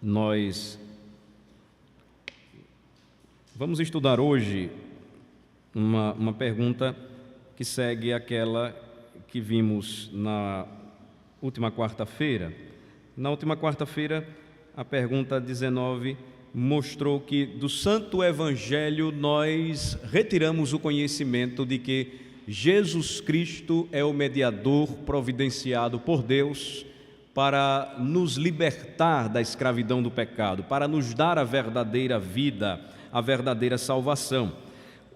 Nós vamos estudar hoje uma pergunta que segue aquela que vimos na última quarta-feira. Na última quarta-feira, a pergunta 19 mostrou que do Santo Evangelho nós retiramos o conhecimento de que Jesus Cristo é o mediador providenciado por Deus para nos libertar da escravidão do pecado, para nos dar a verdadeira vida, a verdadeira salvação.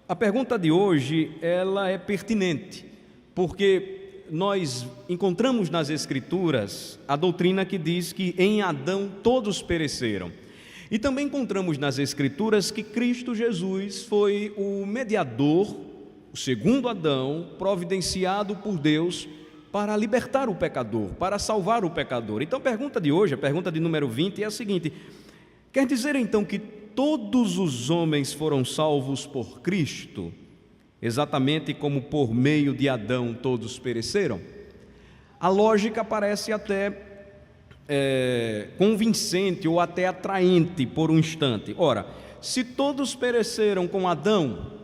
A pergunta de hoje, ela é pertinente, porque nós encontramos nas Escrituras a doutrina que diz que em Adão todos pereceram. E também encontramos nas Escrituras que Cristo Jesus foi o mediador, o segundo Adão, providenciado por Deus para libertar o pecador, para salvar o pecador. Então a pergunta de hoje, a pergunta de número 20 é a seguinte: quer dizer então que todos os homens foram salvos por Cristo, exatamente como por meio de Adão todos pereceram? A lógica parece até convincente ou até atraente por um instante. Ora, se todos pereceram com Adão,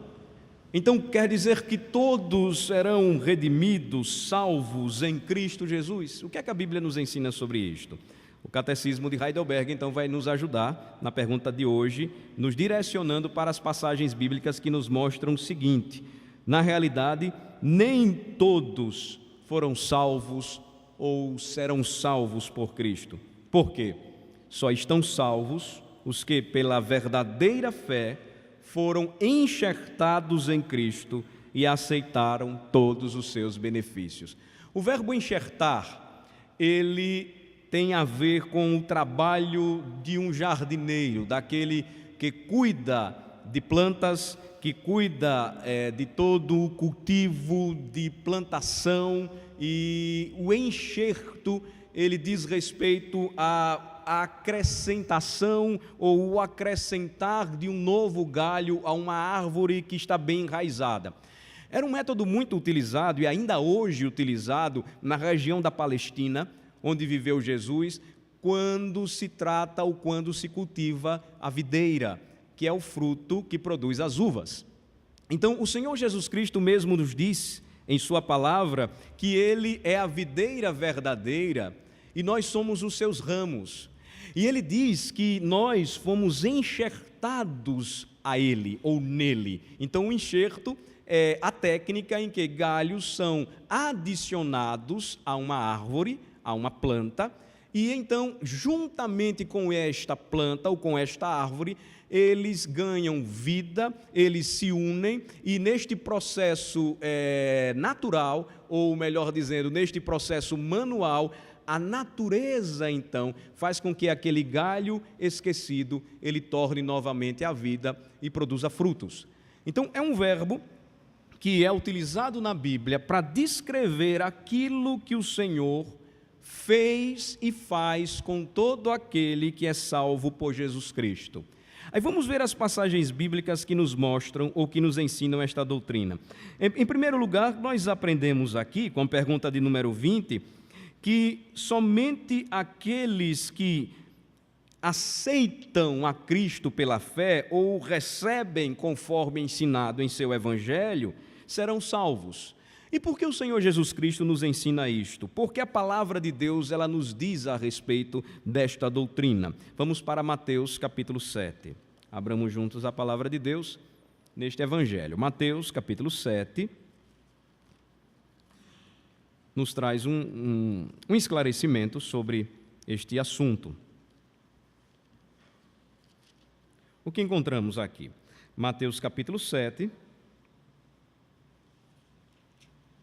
então quer dizer que todos serão redimidos, salvos em Cristo Jesus? O que é que a Bíblia nos ensina sobre isto? O Catecismo de Heidelberg então vai nos ajudar na pergunta de hoje, nos direcionando para as passagens bíblicas que nos mostram o seguinte: na realidade, nem todos foram salvos ou serão salvos por Cristo. Por quê? Só estão salvos os que, pela verdadeira fé, foram enxertados em Cristo e aceitaram todos os seus benefícios. O verbo enxertar, ele tem a ver com o trabalho de um jardineiro, daquele que cuida de plantas, que cuida de todo o cultivo de plantação, e o enxerto, ele diz respeito à acrescentação ou o acrescentar de um novo galho a uma árvore que está bem enraizada. Era um método muito utilizado e ainda hoje utilizado na região da Palestina, onde viveu Jesus, quando se trata ou quando se cultiva a videira, que é o fruto que produz as uvas. Então, o Senhor Jesus Cristo mesmo nos diz em sua palavra que Ele é a videira verdadeira e nós somos os seus ramos. E Ele diz que nós fomos enxertados a Ele ou nele. Então, o enxerto é a técnica em que galhos são adicionados a uma árvore, a uma planta, e então, juntamente com esta planta ou com esta árvore, eles ganham vida, eles se unem, e neste processo natural, ou melhor dizendo, neste processo manual, a natureza então faz com que aquele galho esquecido, ele torne novamente a vida e produza frutos. Então é um verbo que é utilizado na Bíblia para descrever aquilo que o Senhor fez e faz com todo aquele que é salvo por Jesus Cristo. Aí vamos ver as passagens bíblicas que nos mostram ou que nos ensinam esta doutrina. Em primeiro lugar, nós aprendemos aqui, com a pergunta de número 20, que somente aqueles que aceitam a Cristo pela fé ou recebem conforme ensinado em seu Evangelho, serão salvos. E por que o Senhor Jesus Cristo nos ensina isto? Porque a palavra de Deus, ela nos diz a respeito desta doutrina. Vamos para Mateus capítulo 7. Abramos juntos a palavra de Deus neste Evangelho. Mateus capítulo 7 nos traz um esclarecimento sobre este assunto. O que encontramos aqui? Mateus capítulo 7,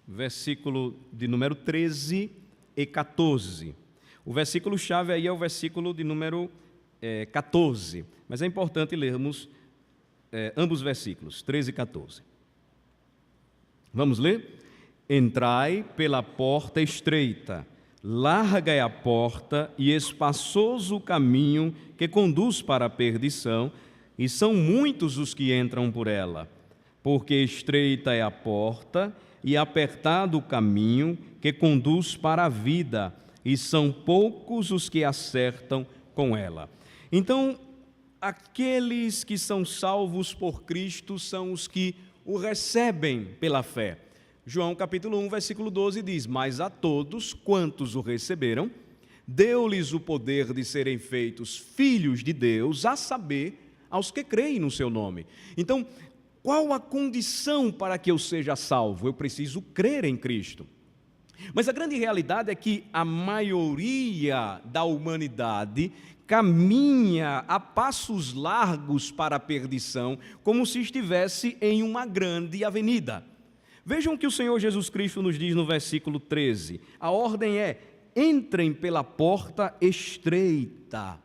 versículo de número 13 e 14. O versículo-chave aí é o versículo de número 14, mas é importante lermos ambos os versículos, 13 e 14. Vamos ler? Entrai pela porta estreita, larga é a porta e espaçoso o caminho que conduz para a perdição, e são muitos os que entram por ela, porque estreita é a porta e apertado o caminho que conduz para a vida, e são poucos os que acertam com ela. Então, aqueles que são salvos por Cristo são os que o recebem pela fé. João capítulo 1, versículo 12 diz: mas a todos quantos o receberam, deu-lhes o poder de serem feitos filhos de Deus, a saber, aos que creem no seu nome. Então, qual a condição para que eu seja salvo? Eu preciso crer em Cristo. Mas a grande realidade é que a maioria da humanidade caminha a passos largos para a perdição, como se estivesse em uma grande avenida. Vejam o que o Senhor Jesus Cristo nos diz no versículo 13. A ordem é: entrem pela porta estreita.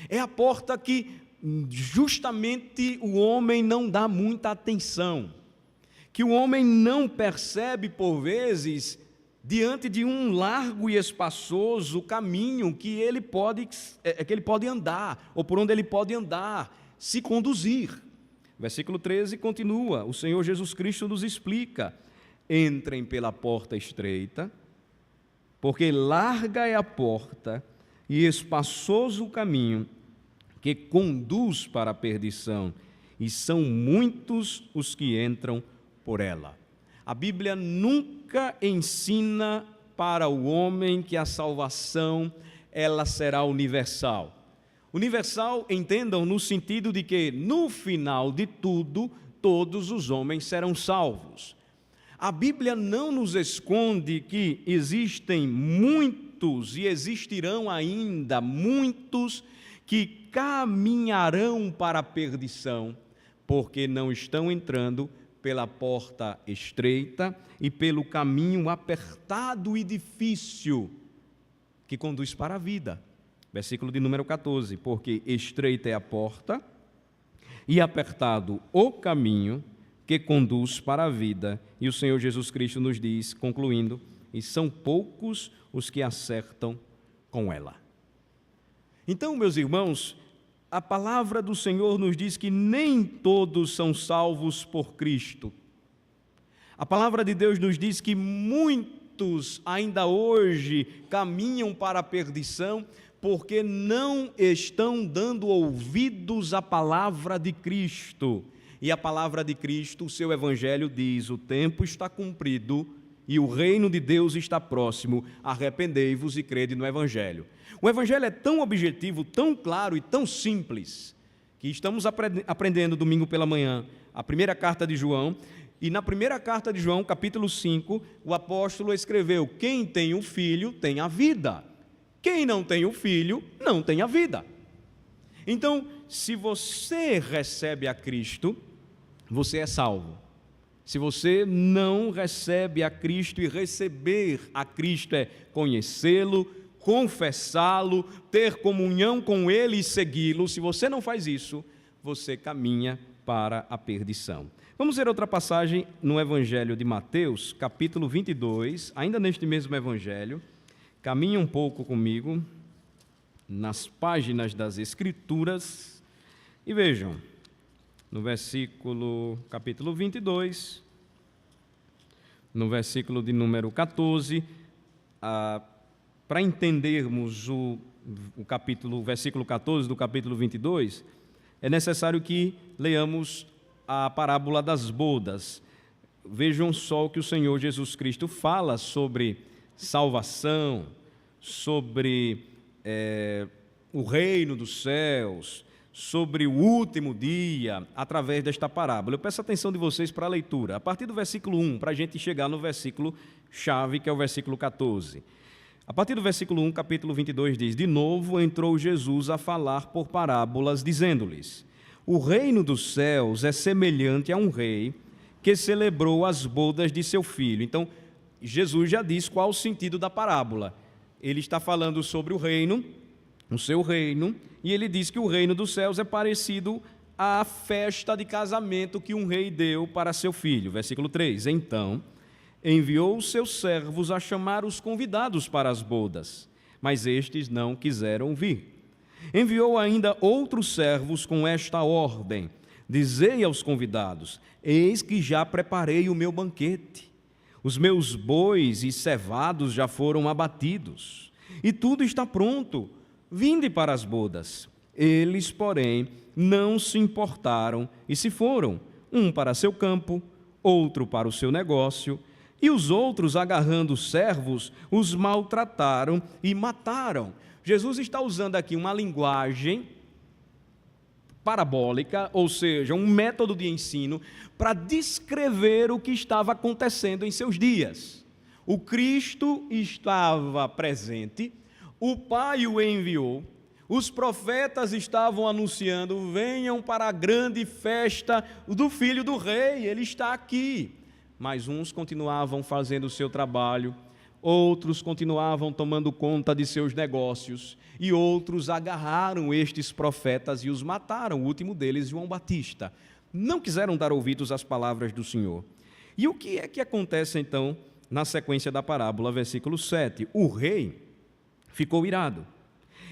É a porta que justamente o homem não dá muita atenção, que o homem não percebe por vezes, diante de um largo e espaçoso caminho que ele pode andar, ou por onde ele pode andar, se conduzir. Versículo 13 continua, o Senhor Jesus Cristo nos explica: entrem pela porta estreita, porque larga é a porta e espaçoso o caminho que conduz para a perdição, e são muitos os que entram por ela. A Bíblia nunca ensina para o homem que a salvação ela será universal. Universal, entendam, no sentido de que, no final de tudo, todos os homens serão salvos. A Bíblia não nos esconde que existem muitos e existirão ainda muitos que caminharão para a perdição, porque não estão entrando pela porta estreita e pelo caminho apertado e difícil que conduz para a vida. Versículo de número 14, porque estreita é a porta e apertado o caminho que conduz para a vida. E o Senhor Jesus Cristo nos diz, concluindo, e são poucos os que acertam com ela. Então, meus irmãos, a palavra do Senhor nos diz que nem todos são salvos por Cristo. A palavra de Deus nos diz que muitos ainda hoje caminham para a perdição porque não estão dando ouvidos à palavra de Cristo. E a palavra de Cristo, o seu evangelho diz: o tempo está cumprido e o reino de Deus está próximo, arrependei-vos e crede no evangelho. O evangelho é tão objetivo, tão claro e tão simples, que estamos aprendendo domingo pela manhã a primeira carta de João, e na primeira carta de João, capítulo 5, o apóstolo escreveu: quem tem o filho tem a vida, quem não tem o filho não tem a vida. Então, se você recebe a Cristo, você é salvo. Se você não recebe a Cristo, e receber a Cristo é conhecê-lo, confessá-lo, ter comunhão com Ele e segui-lo, se você não faz isso, você caminha para a perdição. Vamos ver outra passagem no Evangelho de Mateus, capítulo 22, ainda neste mesmo Evangelho. Caminhe um pouco comigo nas páginas das Escrituras e vejam, no capítulo 22, no versículo de número 14, para entendermos o versículo 14 do capítulo 22, é necessário que leamos a parábola das bodas. Vejam só o que o Senhor Jesus Cristo fala sobre salvação, sobre o reino dos céus, sobre o último dia, através desta parábola. Eu peço a atenção de vocês para a leitura, a partir do versículo 1, para a gente chegar no versículo chave, que é o versículo 14. A partir do versículo 1, capítulo 22, diz: de novo entrou Jesus a falar por parábolas, dizendo-lhes: o reino dos céus é semelhante a um rei que celebrou as bodas de seu filho. Então, Jesus já diz qual o sentido da parábola. Ele está falando sobre o reino, o seu reino, e ele diz que o reino dos céus é parecido à festa de casamento que um rei deu para seu filho. Versículo 3, então enviou os seus servos a chamar os convidados para as bodas, mas estes não quiseram vir. Enviou ainda outros servos com esta ordem: dizei aos convidados, eis que já preparei o meu banquete, os meus bois e cevados já foram abatidos, e tudo está pronto, vinde para as bodas. Eles, porém, não se importaram e se foram, um para seu campo, outro para o seu negócio, e os outros, agarrando os servos, os maltrataram e mataram. Jesus está usando aqui uma linguagem parabólica, ou seja, um método de ensino, para descrever o que estava acontecendo em seus dias. O Cristo estava presente, o Pai o enviou, os profetas estavam anunciando: venham para a grande festa do Filho do Rei, ele está aqui. Mas uns continuavam fazendo o seu trabalho, outros continuavam tomando conta de seus negócios, e outros agarraram estes profetas e os mataram, o último deles, João Batista. Não quiseram dar ouvidos às palavras do Senhor. E o que é que acontece então na sequência da parábola, versículo 7? O rei ficou irado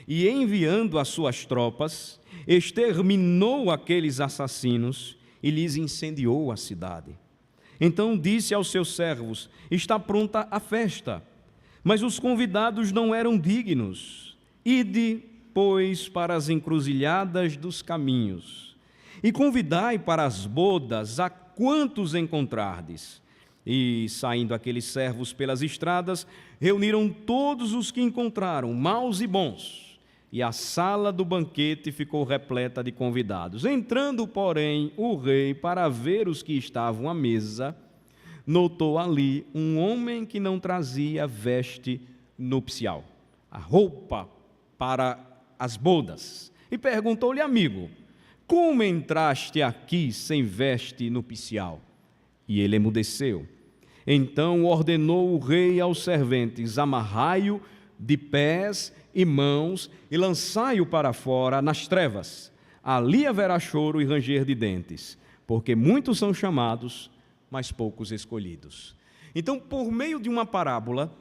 e, enviando as suas tropas, exterminou aqueles assassinos e lhes incendiou a cidade. Então disse aos seus servos: está pronta a festa, mas os convidados não eram dignos. Ide, pois, para as encruzilhadas dos caminhos, e convidai para as bodas a quantos encontrardes. E, saindo aqueles servos pelas estradas, reuniram todos os que encontraram, maus e bons, e a sala do banquete ficou repleta de convidados. Entrando, porém, o rei para ver os que estavam à mesa, notou ali um homem que não trazia veste nupcial, a roupa para as bodas, e perguntou-lhe: amigo, como entraste aqui sem veste nupcial? E ele emudeceu. Então ordenou o rei aos serventes: amarrai-o de pés e mãos e lançai-o para fora nas trevas. Ali haverá choro e ranger de dentes, porque muitos são chamados, mas poucos escolhidos. Então, por meio de uma parábola,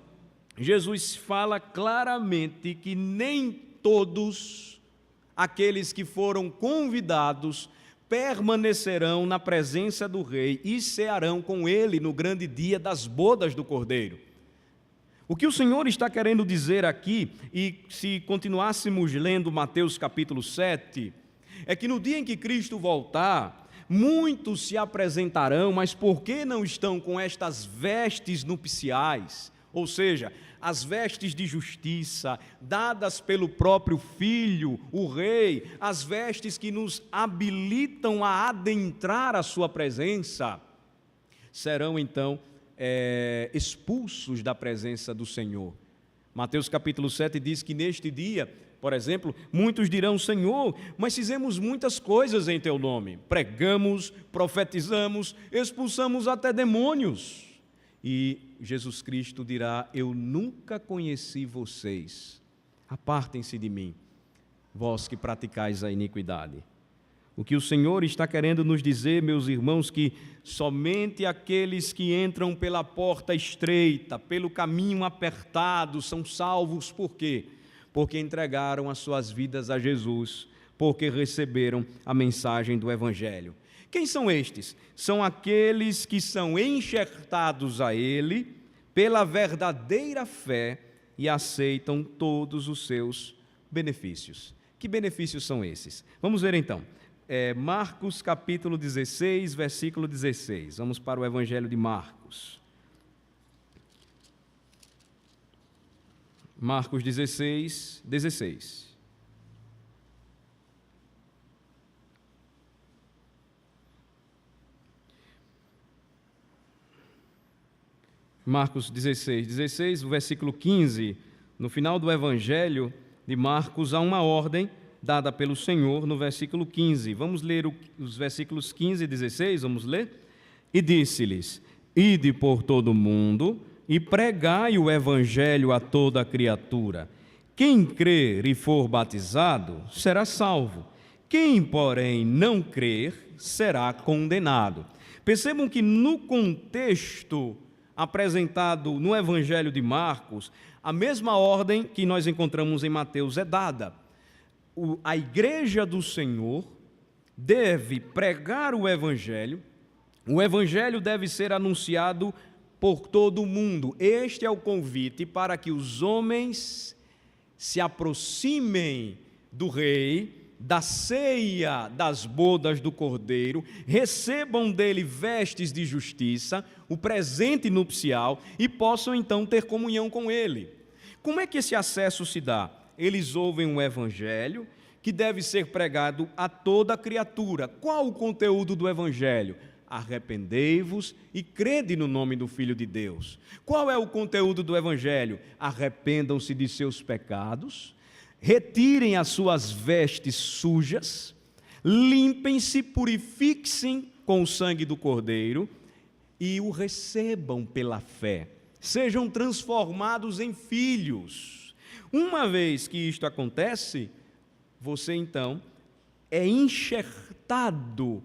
Jesus fala claramente que nem todos aqueles que foram convidados permanecerão na presença do rei e cearão com ele no grande dia das bodas do Cordeiro. O que o Senhor está querendo dizer aqui, e se continuássemos lendo Mateus capítulo 7, é que no dia em que Cristo voltar, muitos se apresentarão, mas porque não estão com estas vestes nupciais, ou seja, as vestes de justiça, dadas pelo próprio Filho, o Rei, as vestes que nos habilitam a adentrar a sua presença, serão então expulsos da presença do Senhor. Mateus capítulo 7 diz que neste dia, por exemplo, muitos dirão: Senhor, mas fizemos muitas coisas em teu nome, pregamos, profetizamos, expulsamos até demônios. E Jesus Cristo dirá: eu nunca conheci vocês, apartem-se de mim, vós que praticais a iniquidade. O que o Senhor está querendo nos dizer, meus irmãos, que somente aqueles que entram pela porta estreita, pelo caminho apertado, são salvos. Por quê? Porque entregaram as suas vidas a Jesus, porque receberam a mensagem do Evangelho. Quem são estes? São aqueles que são enxertados a Ele pela verdadeira fé e aceitam todos os seus benefícios. Que benefícios são esses? Vamos ver então. Marcos capítulo 16, versículo 16. Vamos para o Evangelho de Marcos. Marcos 16, 16. Marcos 16, 16, o versículo 15, no final do Evangelho de Marcos, há uma ordem dada pelo Senhor no versículo 15. Vamos ler os versículos 15 e 16, vamos ler? E disse-lhes: ide por todo o mundo e pregai o Evangelho a toda a criatura. Quem crer e for batizado será salvo. Quem, porém, não crer será condenado. Percebam que no contexto apresentado no Evangelho de Marcos, a mesma ordem que nós encontramos em Mateus é dada. A igreja do Senhor deve pregar o Evangelho deve ser anunciado por todo o mundo. Este é o convite para que os homens se aproximem do Rei, da ceia das bodas do Cordeiro, recebam dele vestes de justiça, o presente nupcial, e possam então ter comunhão com ele. Como é que esse acesso se dá? Eles ouvem um evangelho que deve ser pregado a toda criatura. Qual o conteúdo do evangelho? Arrependei-vos e crede no nome do Filho de Deus. Qual é o conteúdo do evangelho? Arrependam-se de seus pecados, retirem as suas vestes sujas, limpem-se, purifiquem-se com o sangue do Cordeiro e o recebam pela fé. Sejam transformados em filhos. Uma vez que isto acontece, você então é enxertado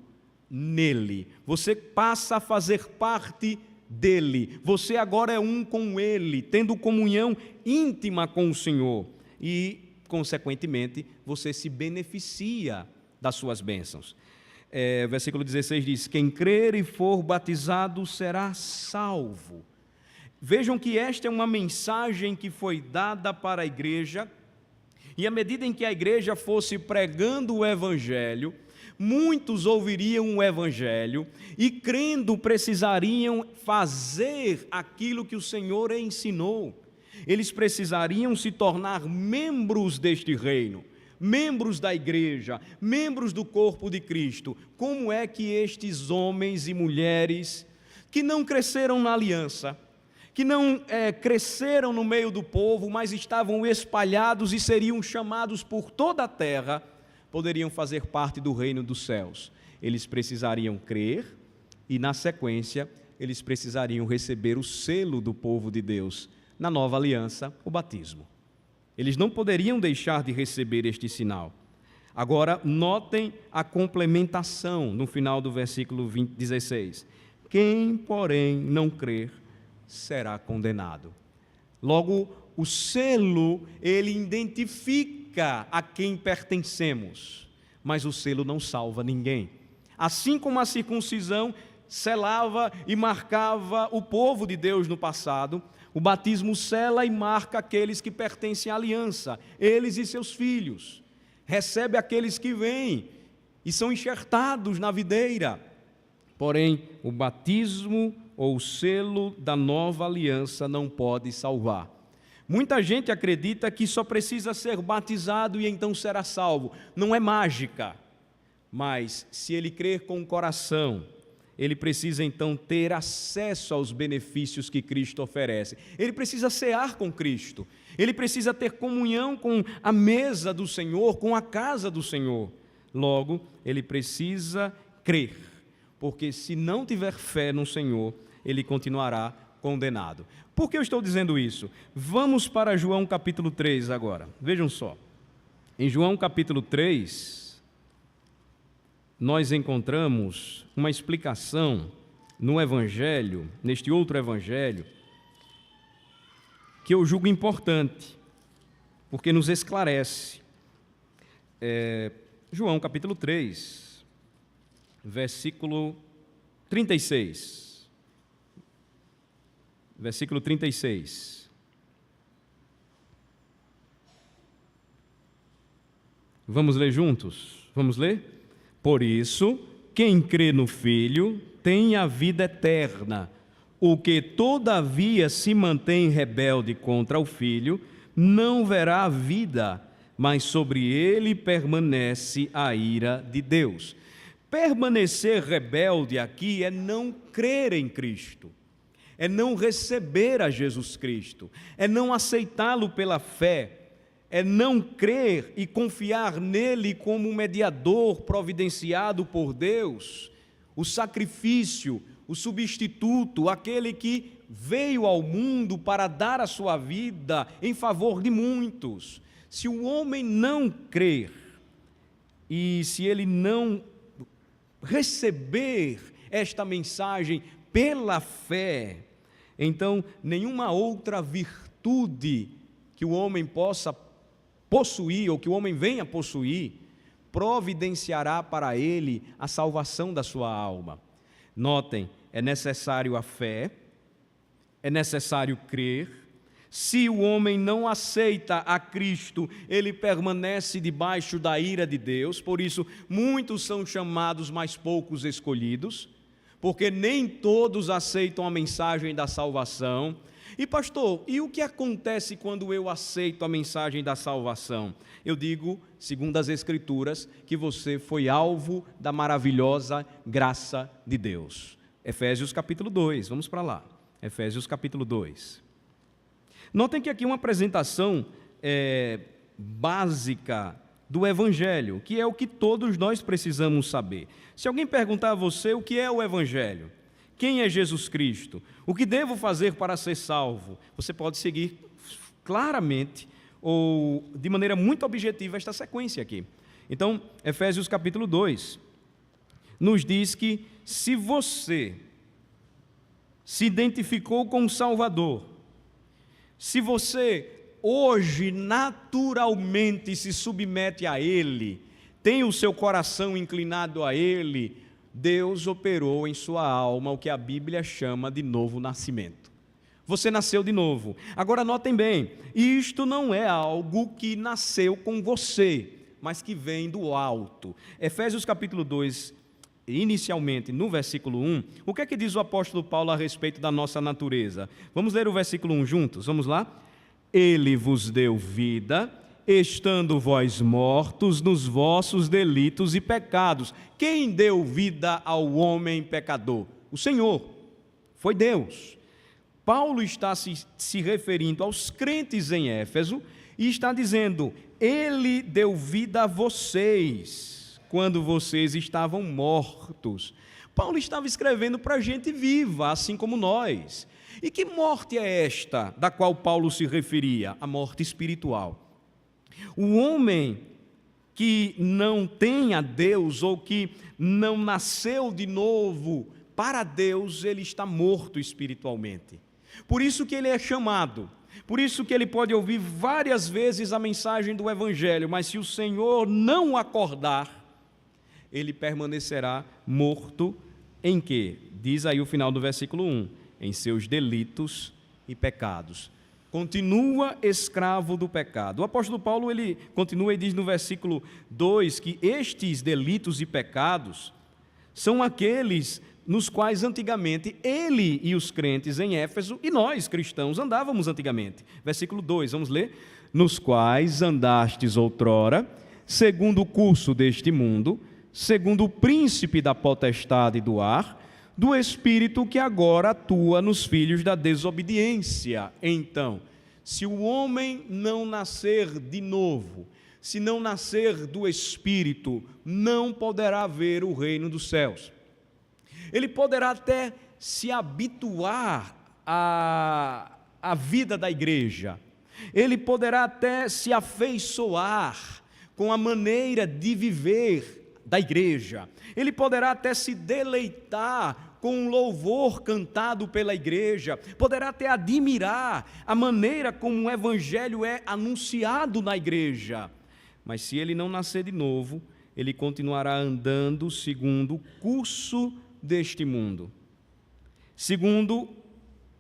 nele. Você passa a fazer parte dele. Você agora é um com ele, tendo comunhão íntima com o Senhor. E, consequentemente, você se beneficia das suas bênçãos. Versículo 16 diz: quem crer e for batizado será salvo. Vejam que esta é uma mensagem que foi dada para a igreja, e à medida em que a igreja fosse pregando o evangelho, muitos ouviriam o evangelho e, crendo, precisariam fazer aquilo que o Senhor ensinou. Eles precisariam se tornar membros deste reino, membros da igreja, membros do corpo de Cristo. Como é que estes homens e mulheres que não cresceram na aliança, que não cresceram no meio do povo, mas estavam espalhados e seriam chamados por toda a terra, poderiam fazer parte do reino dos céus? Eles precisariam crer e, na sequência, eles precisariam receber o selo do povo de Deus, na nova aliança, o batismo. Eles não poderiam deixar de receber este sinal. Agora, notem a complementação no final do versículo 16. Quem, porém, não crer, será condenado. Logo, o selo, ele identifica a quem pertencemos, mas o selo não salva ninguém. Assim como a circuncisão selava e marcava o povo de Deus no passado, o batismo sela e marca aqueles que pertencem à aliança, eles e seus filhos. Recebe aqueles que vêm e são enxertados na videira. Porém, o batismo ou o selo da nova aliança não pode salvar. Muita gente acredita que só precisa ser batizado e então será salvo. Não é mágica, mas se ele crer com o coração, ele precisa então ter acesso aos benefícios que Cristo oferece. Ele precisa cear com Cristo. Ele precisa ter comunhão com a mesa do Senhor, com a casa do Senhor. Logo, ele precisa crer, porque se não tiver fé no Senhor, ele continuará condenado. Por que eu estou dizendo isso? Vamos para João capítulo 3 agora. Vejam só. Em João capítulo 3, nós encontramos uma explicação no Evangelho, neste outro Evangelho, que eu julgo importante, porque nos esclarece. João capítulo 3, versículo 36. Versículo 36. Vamos ler juntos? Vamos ler? Por isso, quem crê no Filho tem a vida eterna. O que todavia se mantém rebelde contra o Filho, não verá a vida, mas sobre ele permanece a ira de Deus. Permanecer rebelde aqui é não crer em Cristo, é não receber a Jesus Cristo, é não aceitá-lo pela fé, é não crer e confiar nele como mediador providenciado por Deus, o sacrifício, o substituto, aquele que veio ao mundo para dar a sua vida em favor de muitos. Se o homem não crer e se ele não receber esta mensagem pela fé, então nenhuma outra virtude que o homem possa possuir, ou que o homem venha possuir, providenciará para ele a salvação da sua alma. Notem, é necessário a fé, é necessário crer, Se o homem não aceita a Cristo, ele permanece debaixo da ira de Deus. Por isso, muitos são chamados, mas poucos escolhidos, porque nem todos aceitam a mensagem da salvação. E pastor, e o que acontece quando eu aceito a mensagem da salvação? Eu digo, segundo as Escrituras, que você foi alvo da maravilhosa graça de Deus. Efésios capítulo 2, vamos para lá. Efésios capítulo 2. Notem que aqui uma apresentação básica do Evangelho, que é o que todos nós precisamos saber. Se alguém perguntar a você o que é o Evangelho, quem é Jesus Cristo, o que devo fazer para ser salvo, você pode seguir claramente ou de maneira muito objetiva esta sequência aqui. Então, Efésios capítulo 2 nos diz que se você se identificou com o Salvador, se você hoje naturalmente se submete a Ele, tem o seu coração inclinado a Ele, Deus operou em sua alma o que a Bíblia chama de novo nascimento. Você nasceu de novo. Agora notem bem, isto não é algo que nasceu com você, mas que vem do alto. Efésios capítulo 2, inicialmente no versículo 1, o que é que diz o apóstolo Paulo a respeito da nossa natureza? Vamos ler o versículo 1 juntos, vamos lá? Ele vos deu vida, estando vós mortos nos vossos delitos e pecados. Quem deu vida ao homem pecador? O Senhor, foi Deus. Paulo está se referindo aos crentes em Éfeso e está dizendo, Ele deu vida a vocês, quando vocês estavam mortos. Paulo estava escrevendo para gente viva, assim como nós. E que morte é esta, da qual Paulo se referia? A morte espiritual. O homem que não tem a Deus, ou que não nasceu de novo, para Deus ele está morto espiritualmente. Por isso que ele é chamado, por isso que ele pode ouvir várias vezes a mensagem do Evangelho, mas se o Senhor não o acordar, ele permanecerá morto em quê? Diz aí o final do versículo 1, em seus delitos e pecados. Continua escravo do pecado. O apóstolo Paulo, ele continua e diz no versículo 2 que estes delitos e pecados são aqueles nos quais antigamente ele e os crentes em Éfeso e nós cristãos andávamos antigamente. Versículo 2, vamos ler? Nos quais andastes outrora, segundo o curso deste mundo, segundo o príncipe da potestade do ar, do espírito que agora atua nos filhos da desobediência. Então, se o homem não nascer de novo, se não nascer do espírito, não poderá ver o reino dos céus. Ele poderá até se habituar à vida da igreja, ele poderá até se afeiçoar com a maneira de viver da igreja, ele poderá até se deleitar com um louvor cantado pela igreja, poderá até admirar a maneira como o evangelho é anunciado na igreja, mas se ele não nascer de novo, ele continuará andando segundo o curso deste mundo, segundo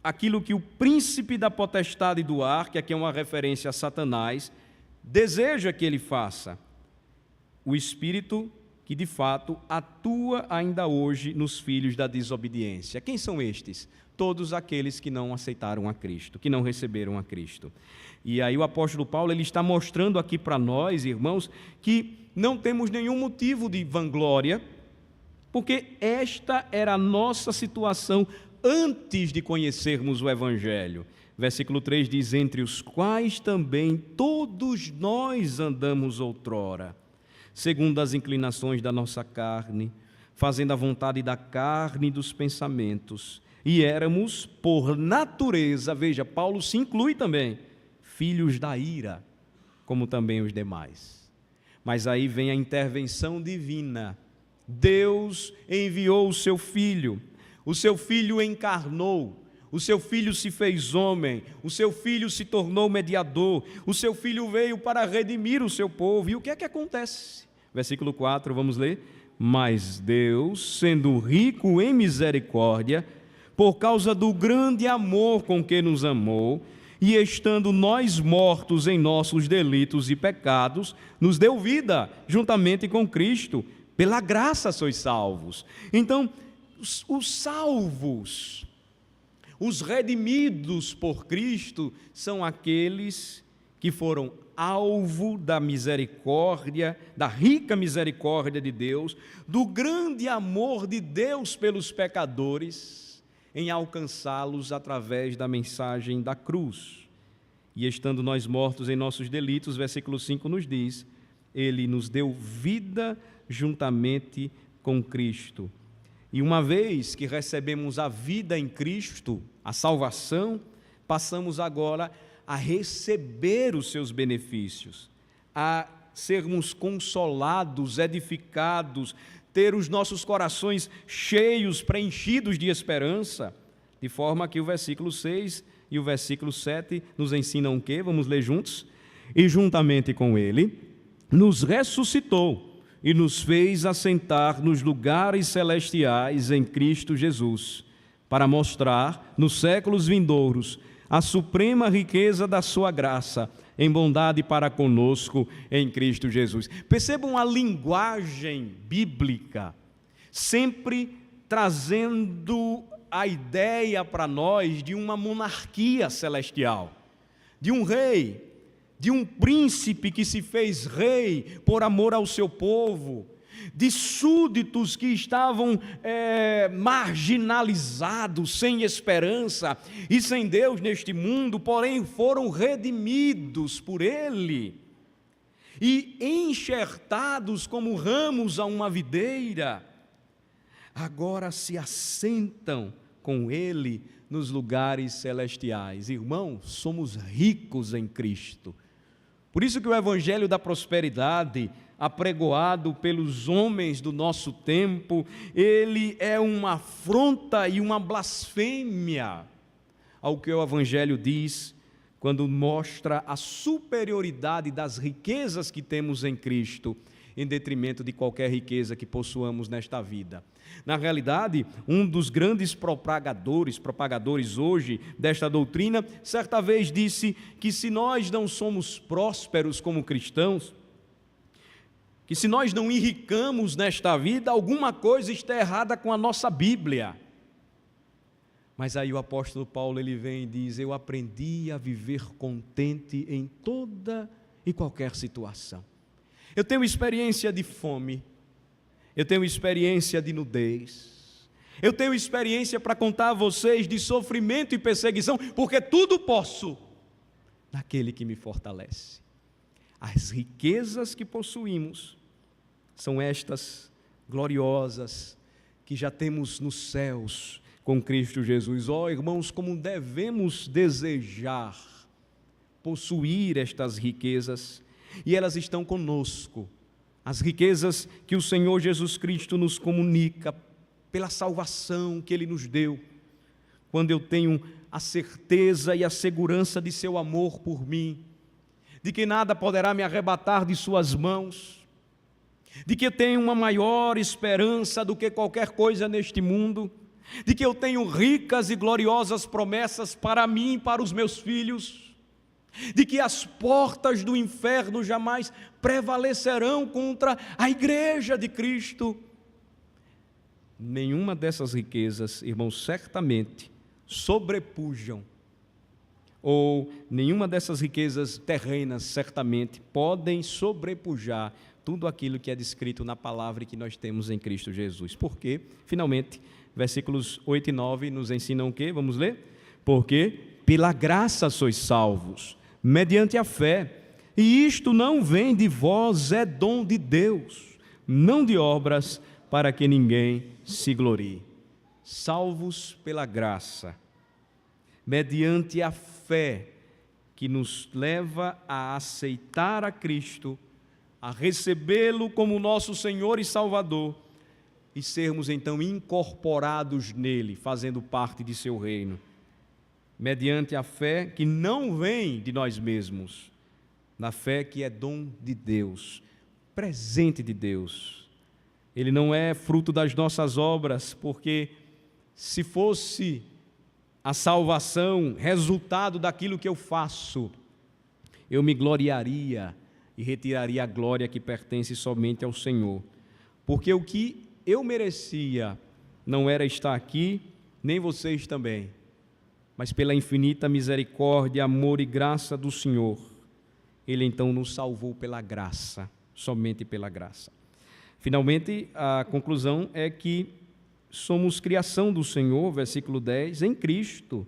aquilo que o príncipe da potestade do ar, que aqui é uma referência a Satanás, deseja que ele faça. O espírito que de fato atua ainda hoje nos filhos da desobediência. Quem são estes? Todos aqueles que não aceitaram a Cristo, que não receberam a Cristo. E aí o apóstolo Paulo, ele está mostrando aqui para nós, irmãos, que não temos nenhum motivo de vanglória, porque esta era a nossa situação antes de conhecermos o Evangelho. Versículo 3 diz, entre os quais também todos nós andamos outrora, segundo as inclinações da nossa carne, fazendo a vontade da carne e dos pensamentos, e éramos, por natureza, veja, Paulo se inclui também, filhos da ira, como também os demais. Mas aí vem a intervenção divina. Deus enviou o seu Filho encarnou, o seu Filho se fez homem, o seu Filho se tornou mediador, o seu Filho veio para redimir o seu povo. E o que é que acontece? Versículo 4, vamos ler? Mas Deus, sendo rico em misericórdia, por causa do grande amor com que nos amou, e estando nós mortos em nossos delitos e pecados, nos deu vida juntamente com Cristo. Pela graça sois salvos. Então, os salvos, os redimidos por Cristo, são aqueles que foram alvo da misericórdia, da rica misericórdia de Deus, do grande amor de Deus pelos pecadores, em alcançá-los através da mensagem da cruz. E estando nós mortos em nossos delitos, versículo 5 nos diz, Ele nos deu vida juntamente com Cristo. E uma vez que recebemos a vida em Cristo, a salvação, passamos agora a receber os seus benefícios, a sermos consolados, edificados, ter os nossos corações cheios, preenchidos de esperança, de forma que o versículo 6 e o versículo 7 nos ensinam o quê? Vamos ler juntos? E juntamente com Ele, nos ressuscitou e nos fez assentar nos lugares celestiais em Cristo Jesus, para mostrar, nos séculos vindouros, a suprema riqueza da sua graça, em bondade para conosco em Cristo Jesus. Percebam a linguagem bíblica, sempre trazendo a ideia para nós de uma monarquia celestial, de um rei, de um príncipe que se fez rei por amor ao seu povo, de súditos que estavam marginalizados, sem esperança e sem Deus neste mundo, porém foram redimidos por Ele e enxertados como ramos a uma videira, agora se assentam com Ele nos lugares celestiais. Irmãos, somos ricos em Cristo. Por isso que o Evangelho da prosperidade, apregoado pelos homens do nosso tempo, ele é uma afronta e uma blasfêmia ao que o Evangelho diz, quando mostra a superioridade das riquezas que temos em Cristo, em detrimento de qualquer riqueza que possuamos nesta vida. Na realidade, um dos grandes propagadores hoje desta doutrina, certa vez disse que se nós não somos prósperos como cristãos, que se nós não enricamos nesta vida, alguma coisa está errada com a nossa Bíblia. Mas aí o apóstolo Paulo ele vem e diz, eu aprendi a viver contente em toda e qualquer situação. Eu tenho experiência de fome, eu tenho experiência de nudez, eu tenho experiência para contar a vocês de sofrimento e perseguição, porque tudo posso naquele que me fortalece. As riquezas que possuímos são estas gloriosas que já temos nos céus com Cristo Jesus. Ó, irmãos, como devemos desejar possuir estas riquezas, e elas estão conosco, as riquezas que o Senhor Jesus Cristo nos comunica pela salvação que Ele nos deu. Quando eu tenho a certeza e a segurança de seu amor por mim, de que nada poderá me arrebatar de suas mãos, de que eu tenho uma maior esperança do que qualquer coisa neste mundo, de que eu tenho ricas e gloriosas promessas para mim e para os meus filhos, de que as portas do inferno jamais prevalecerão contra a igreja de Cristo. Nenhuma dessas riquezas, irmãos, certamente sobrepujam, ou nenhuma dessas riquezas terrenas certamente podem sobrepujar tudo aquilo que é descrito na palavra que nós temos em Cristo Jesus. Porque, finalmente, versículos 8 e 9 nos ensinam o quê? Vamos ler? Porque pela graça sois salvos, mediante a fé, e isto não vem de vós, é dom de Deus, não de obras, para que ninguém se glorie. Salvos pela graça, mediante a fé, que nos leva a aceitar a Cristo, a recebê-lo como nosso Senhor e Salvador, e sermos então incorporados nele, fazendo parte de seu reino. Mediante a fé que não vem de nós mesmos, na fé que é dom de Deus, presente de Deus. Ele não é fruto das nossas obras, porque se fosse a salvação, resultado daquilo que eu faço, eu me gloriaria e retiraria a glória que pertence somente ao Senhor. Porque o que eu merecia não era estar aqui, nem vocês também, mas pela infinita misericórdia, amor e graça do Senhor, Ele então nos salvou pela graça, somente pela graça. Finalmente, a conclusão é que somos criação do Senhor, versículo 10, em Cristo,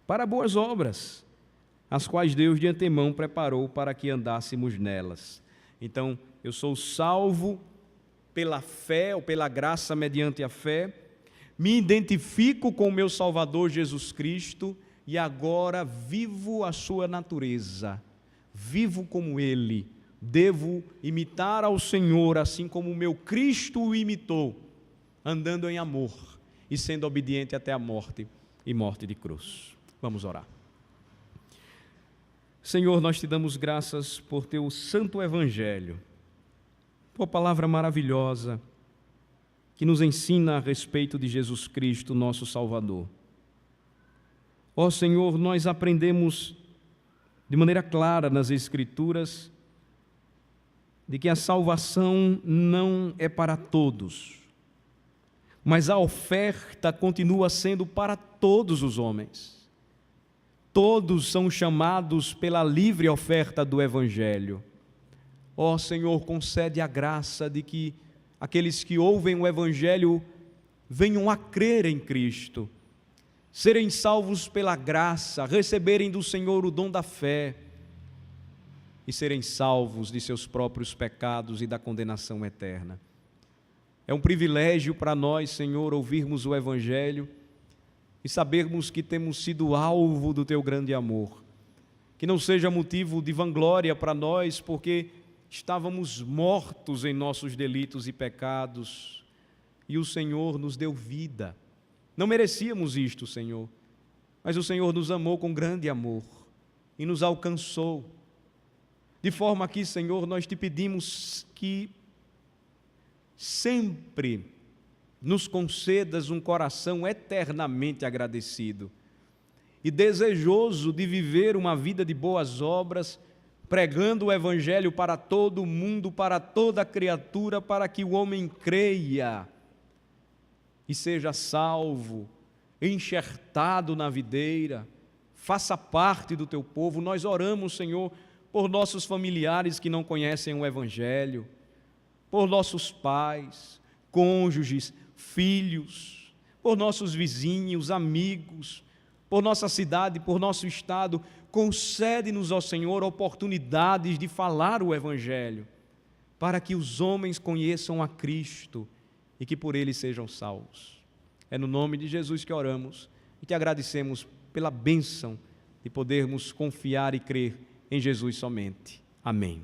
para boas obras, as quais Deus de antemão preparou para que andássemos nelas. Então, eu sou salvo pela fé ou pela graça mediante a fé, me identifico com o meu Salvador Jesus Cristo e agora vivo a sua natureza, vivo como Ele, devo imitar ao Senhor assim como o meu Cristo o imitou, andando em amor e sendo obediente até a morte e morte de cruz. Vamos orar. Senhor, nós te damos graças por teu santo evangelho, tua palavra maravilhosa, que nos ensina a respeito de Jesus Cristo, nosso Salvador. Ó Senhor, nós aprendemos de maneira clara nas Escrituras de que a salvação não é para todos, mas a oferta continua sendo para todos os homens. Todos são chamados pela livre oferta do Evangelho. Ó Senhor, concede a graça de que aqueles que ouvem o Evangelho venham a crer em Cristo, serem salvos pela graça, receberem do Senhor o dom da fé e serem salvos de seus próprios pecados e da condenação eterna. É um privilégio para nós, Senhor, ouvirmos o Evangelho e sabermos que temos sido alvo do Teu grande amor. Que não seja motivo de vanglória para nós, porque estávamos mortos em nossos delitos e pecados, e o Senhor nos deu vida. Não merecíamos isto, Senhor, mas o Senhor nos amou com grande amor e nos alcançou. De forma que, Senhor, nós te pedimos que sempre nos concedas um coração eternamente agradecido e desejoso de viver uma vida de boas obras, pregando o Evangelho para todo o mundo, para toda criatura, para que o homem creia e seja salvo, enxertado na videira, faça parte do teu povo. Nós oramos, Senhor, por nossos familiares que não conhecem o Evangelho, por nossos pais, cônjuges, filhos, por nossos vizinhos, amigos, por nossa cidade, por nosso estado. Concede-nos, ó Senhor, oportunidades de falar o Evangelho, para que os homens conheçam a Cristo e que por ele sejam salvos. É no nome de Jesus que oramos e te agradecemos pela bênção de podermos confiar e crer em Jesus somente. Amém.